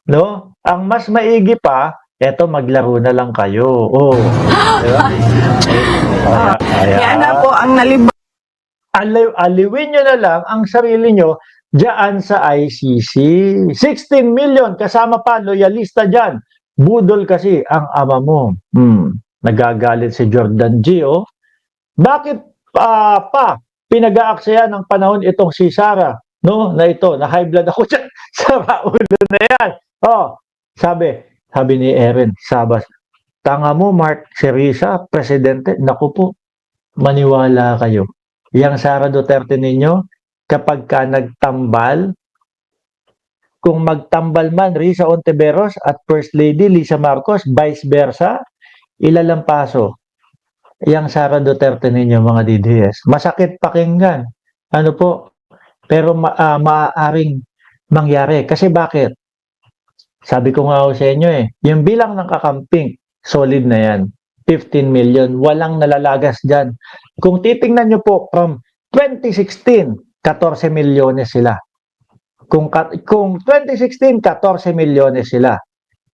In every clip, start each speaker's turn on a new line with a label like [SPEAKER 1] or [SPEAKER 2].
[SPEAKER 1] no? Ang mas maigi pa, eto maglaro na lang kayo. Oh, di ba?
[SPEAKER 2] Ah, yan na
[SPEAKER 1] Kaya,
[SPEAKER 2] po ang nalibang.
[SPEAKER 1] aliwin nyo na lang ang sarili nyo diyan sa ICC. 16 million kasama pa loyalista diyan. Budol kasi ang ama mo. Nagagalit si Jordan G. Oh. Bakit pa pinag-aaksaya ng panahon itong si Sara, no? Na ito, na high blood ako dyan. Sa ulo na yan. Oh, sabi ni Erin Sabas, tanga mo Mark Serisa, presidente. Naku po, maniwala kayo. Yang Sara Duterte ninyo, kapag ka nagtambal, kung magtambal man Risa Ontiveros at First Lady Lisa Marcos, vice versa, ilalampaso. Yang Sara Duterte ninyo, mga DDS. Masakit pakinggan. Ano po? Pero maaaring mangyari. Kasi bakit? Sabi ko nga sa inyo yung bilang ng kakamping, solid na yan. 15 million. Walang nalalagas dyan. Kung titingnan nyo po, from 2016, 14 milyones sila. Kung 2016, 14 milyones sila.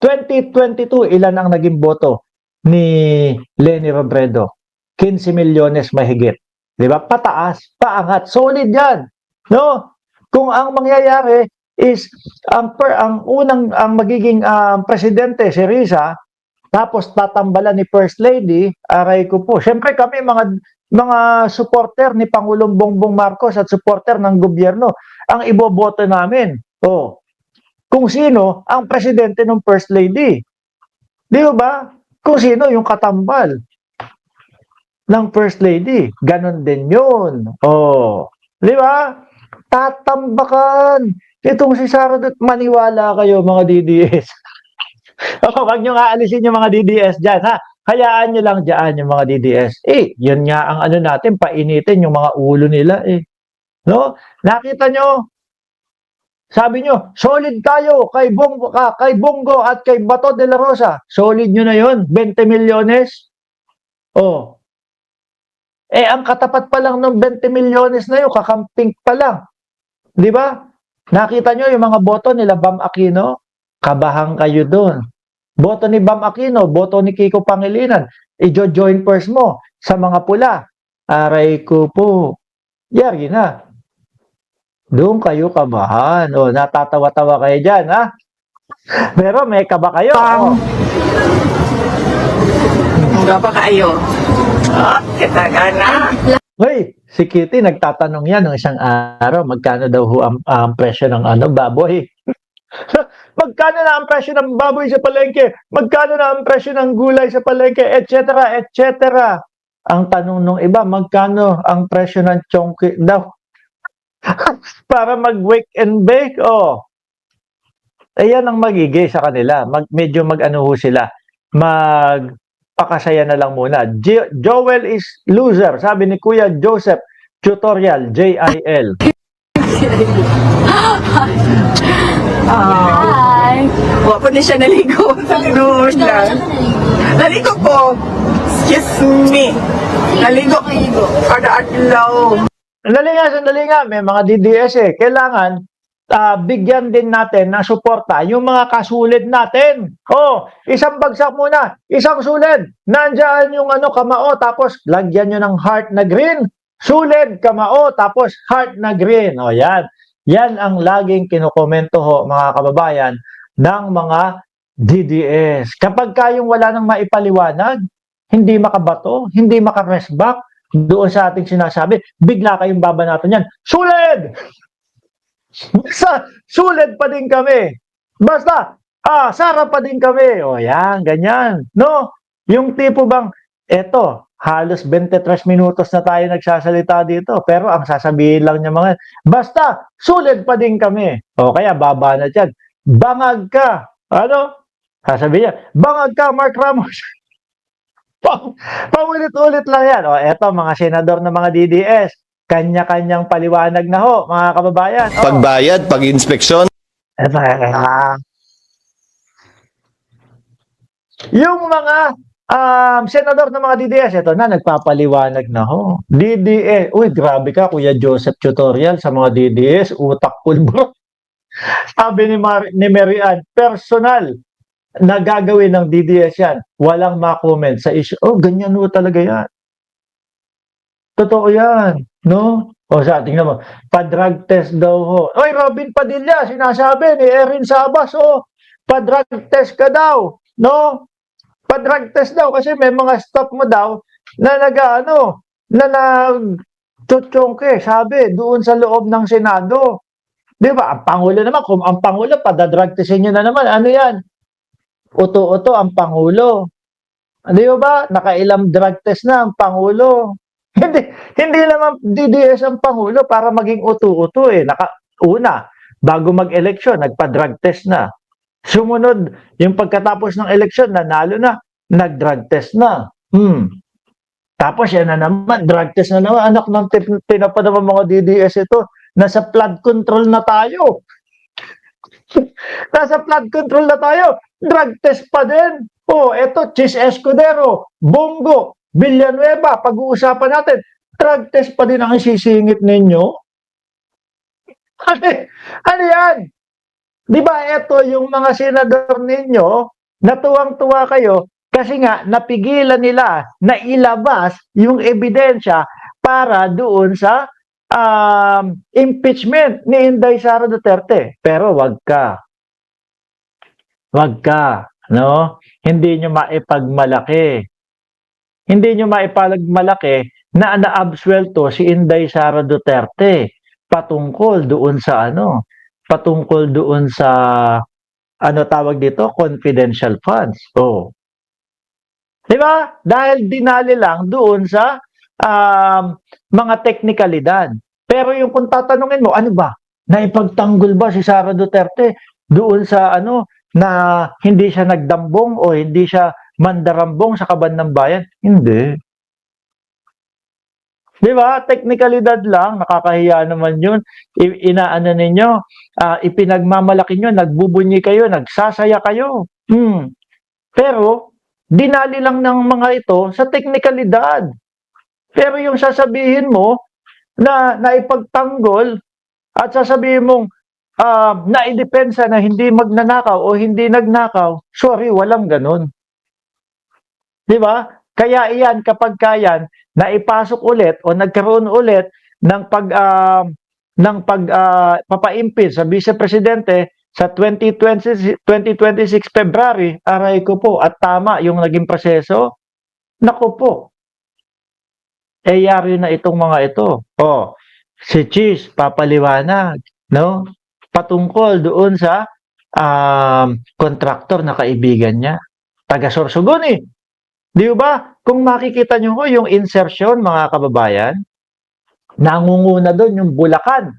[SPEAKER 1] 2022, ilan ang naging boto ni Leni Robredo? 15 milyones mahigit. Di ba? Pataas, paangat, solid yan. No? Kung ang mangyayari is ang unang ang magiging presidente si Risa, tapos tatambalan ni First Lady, aray ko po. Siyempre kami mga supporter ni Pangulong Bongbong Marcos at supporter ng gobyerno, ang iboboto namin. Oh, kung sino ang presidente ng First Lady. Di ba? Kung sino yung katambal ng First Lady. Ganon din yun. Oh, di ba? Tatambakan. Itong si Sara, maniwala kayo mga DDS. Huwag nyo nga alisin yung mga DDS dyan, ha? Hayaan nyo lang dyan yung mga DDS. Yun nga ang ano natin, painitin yung mga ulo nila, No? Nakita nyo, sabi nyo, solid tayo kay Bongo at kay Bato de la Rosa. Solid nyo na yun, 20 milyones. Oh. Ang katapat pa lang ng 20 milyones na yun, kakamping pa lang. Di ba? Nakita nyo yung mga boto nila Bam Aquino? Kabahang kayo doon. Boto ni Bam Aquino, boto ni Kiko Pangilinan. I-join first mo sa mga pula. Aray ko po. Yari na. Doon kayo kabahan. O, natatawa-tawa kayo dyan, ha? Pero may kaba kayo.
[SPEAKER 2] Mga pa kayo. Kitagana.
[SPEAKER 1] Hoy, si Kitty nagtatanong yan ng isang araw, magkano daw ho ang presyo ng baboy? Magkano na ang presyo ng baboy sa palengke? Magkano na ang presyo ng gulay sa palengke? Etc. etc. Ang tanong ng iba, magkano ang presyo ng chongki daw? Para mag-wake and bake, oh. Ayan ang magigay sa kanila. Medyo mag-ano ho sila. Magpakasaya na lang muna. Joel is loser. Sabi ni Kuya Joseph, tutorial, JIL.
[SPEAKER 3] Hi!
[SPEAKER 2] Wapo na siya naligo. Sa tinuod lang. Naligo po. Excuse me. Naligo. Kada adlaw.
[SPEAKER 1] Sandali nga. May mga DDS Kailangan bigyan din natin ng suporta yung mga kasulid natin. Oh, isang bagsak muna, isang sulid. Nandiyan yung kamao, tapos lagyan nyo ng heart na green. Sulid, kamao, tapos heart na green. O yan. Yan ang laging kinukomento ho, mga kababayan, ng mga DDS. Kapag kayong wala nang maipaliwanag, hindi makabato, hindi makaresback doon sa ating sinasabi, bigla kayong babanatan yan. Sulid! Sulit pa din kami. Basta, Sara pa din kami. O yan, ganyan. No? Yung tipo bang, eto, halos 23 minutos na tayo nagsasalita dito. Pero ang sasabihin lang niya mga, basta, sulit pa din kami. O kaya, baba na dyan. Bangag ka. Ano? Sasabihin niya, bangag ka, Mark Ramos. Paulit-ulit lang yan. O eto, mga senador ng mga DDS. Kanya-kanyang paliwanag na ho, mga kababayan.
[SPEAKER 4] Pagbayad, pag-inspeksyon.
[SPEAKER 1] Yung mga senador ng mga DDS, ito na, nagpapaliwanag na ho. DDS, uy, grabe ka, Kuya Joseph tutorial sa mga DDS, utak pulbro. Sabi ni Mary Ann, personal na gagawin ng DDS yan. Walang ma-comment sa issue. Oh, ganyan ho talaga yan. Totoo yan. No? O sa tingnan mo, pa-drug test daw ho. Oy, Robin Padilla, sinasabi ni Erin Sabas, oh, pa-drug test ka daw. No? Pa-drug test daw kasi may mga stop mo daw na nag-ano, na nag-tutsyongke, sabi, doon sa loob ng Senado. Di ba? Ang Pangulo naman, kung ang Pangulo, padadrug testin nyo na naman, ano yan? Uto-uto ang Pangulo. Di ba? Nakailang drug test na ang Pangulo. Hindi naman DDS ang Pangulo para maging uto-uto eh. Una, bago mag-eleksyon, nagpa-drug test na. Sumunod, yung pagkatapos ng eleksyon, nanalo na, nag-drug test na. Tapos yan na naman, drug test na naman. Anak ng pinapanaman mga DDS ito, nasa flood control na tayo. Nasa flood control na tayo. Drug test pa din. Oh, eto, Chis Escudero, Bongo, Villanueva, pag-uusapan natin. Drug test pa din ang isisingit ninyo. Ano yan? Di ba eto yung mga senador ninyo, natuwang-tuwa kayo kasi nga napigilan nila na ilabas yung ebidensya para doon sa impeachment ni Inday Sara Duterte. Pero wag ka. Wag ka. No? Hindi nyo maipagmalaki. Hindi nyo maipagmalaki na na-absuelto si Inday Sara Duterte patungkol doon sa patungkol doon sa tawag dito, confidential funds. Oh. 'Di ba? Dahil dinali lang doon sa mga teknikalidad. Pero yung kung tatanungin mo, ano ba? Naipagtanggol ba si Sara Duterte doon sa na hindi siya nagdambong o hindi siya mandarambong sa kaban ng bayan? Hindi. Di ba? Teknikalidad lang, nakakahiya naman yun. Inaano ninyo, ipinagmamalaki nyo, nagbubunyi kayo, nagsasaya kayo. Pero, dinali lang ng mga ito sa teknikalidad. Pero yung sasabihin mo na naipagtanggol at sasabihin mong naidepensa na hindi magnanakaw o hindi nagnakaw, sorry, walang ganun. Di ba? Kaya iyan, kapag kayan, naipasok ulit o nagkaroon ulit ng papa-impeach sa vice-presidente sa 2026 February, aray ko po, at tama yung naging proseso, naku po, yari na itong mga ito. Oh, si Cheese, papaliwanag, no? Patungkol doon sa kontraktor na kaibigan niya. Taga Sorsogon eh. Di ba? Kung makikita nyo yung insertion, mga kababayan, nangunguna doon yung Bulacan.